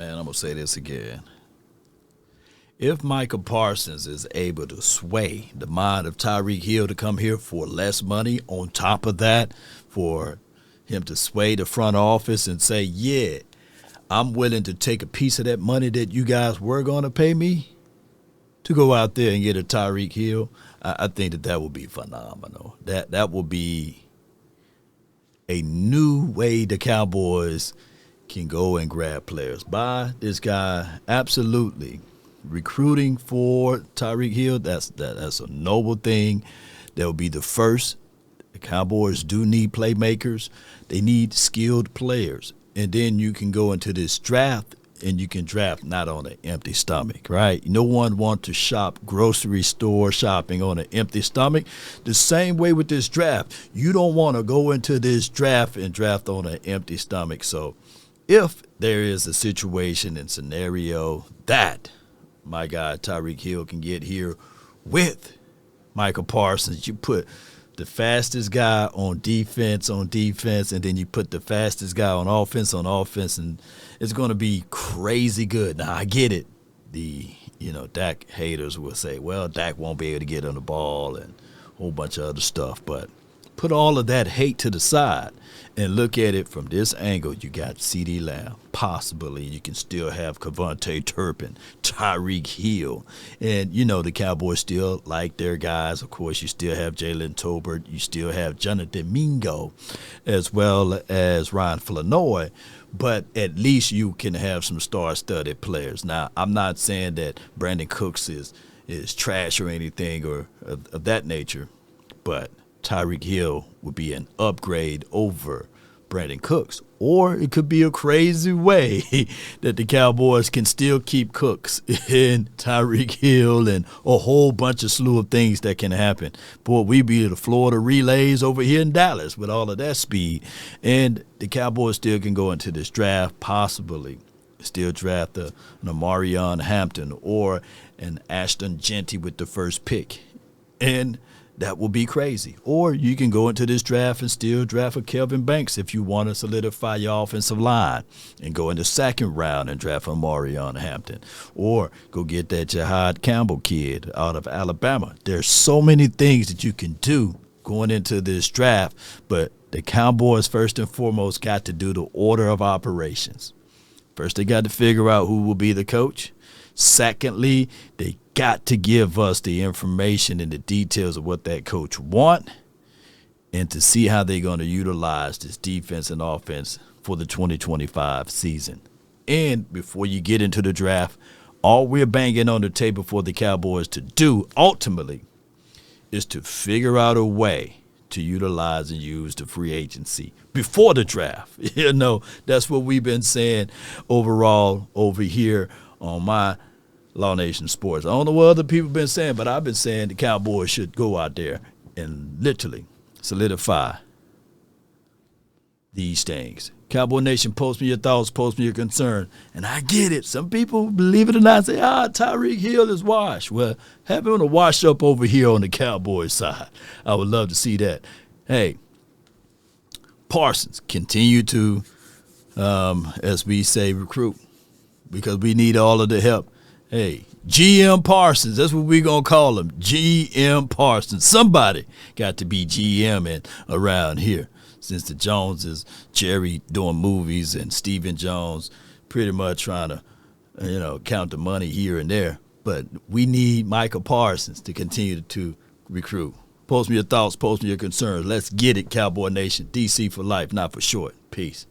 Man, I'm going to say this again. If Micah Parsons is able to sway the mind of Tyreek Hill to come here for less money, on top of that, for him to sway the front office and say, yeah, I'm willing to take a piece of that money that you guys were going to pay me to go out there and get a Tyreek Hill, I think that would be phenomenal. That will be a new way the Cowboys can go and grab players. Buy this guy, absolutely. Recruiting for Tyreek Hill, that's a noble thing. That will be the first. The Cowboys do need playmakers. They need skilled players. And then you can go into this draft and you can draft not on an empty stomach, right? No one wants to shop grocery store shopping on an empty stomach. The same way with this draft. You don't want to go into this draft and draft on an empty stomach. So if there is a situation and scenario that my guy Tyreek Hill can get here with Micah Parsons, you put the fastest guy on defense, and then you put the fastest guy on offense, and it's going to be crazy good. Now, I get it. Dak haters will say, well, Dak won't be able to get on the ball and a whole bunch of other stuff, but put all of that hate to the side and look at it from this angle. You got CeeDee Lamb. Possibly you can still have Cavonte Turpin, Tyreek Hill. And, the Cowboys still like their guys. Of course, you still have Jalen Tolbert. You still have Jonathan Mingo as well as Ryan Flanoy. But at least you can have some star-studded players. Now, I'm not saying that Brandon Cooks is trash or anything or of that nature, but Tyreek Hill would be an upgrade over Brandon Cooks. Or it could be a crazy way that the Cowboys can still keep Cooks and Tyreek Hill and a whole bunch of slew of things that can happen. Boy, we be the Florida Relays over here in Dallas with all of that speed. And the Cowboys still can go into this draft, possibly still draft an Amarion Hampton or an Ashton Genty with the first pick. And that will be crazy. Or you can go into this draft and still draft a Kelvin Banks if you want to solidify your offensive line and go in the second round and draft a Marion Hampton. Or go get that Jahad Campbell kid out of Alabama. There's so many things that you can do going into this draft, but the Cowboys first and foremost got to do the order of operations. First, they got to figure out who will be the coach. Secondly, they got to give us the information and the details of what that coach want and to see how they're going to utilize this defense and offense for the 2025 season. And before you get into the draft, all we're banging on the table for the Cowboys to do ultimately is to figure out a way to utilize and use the free agency before the draft. That's what we've been saying overall over here on my Law Nation Sports. I don't know what other people have been saying, but I've been saying the Cowboys should go out there and literally solidify these things. Cowboy Nation, post me your thoughts, post me your concern. And I get it. Some people, believe it or not, say, Tyreek Hill is washed. Well, have him to wash up over here on the Cowboys side. I would love to see that. Hey, Parsons, continue to, as we say, recruit, because we need all of the help. Hey, GM Parsons, that's what we're going to call him, GM Parsons. Somebody got to be GMing around here since the Joneses, Jerry doing movies and Stephen Jones pretty much trying to, count the money here and there. But we need Micah Parsons to continue to recruit. Post me your thoughts, post me your concerns. Let's get it, Cowboy Nation. DC for life, not for short. Peace.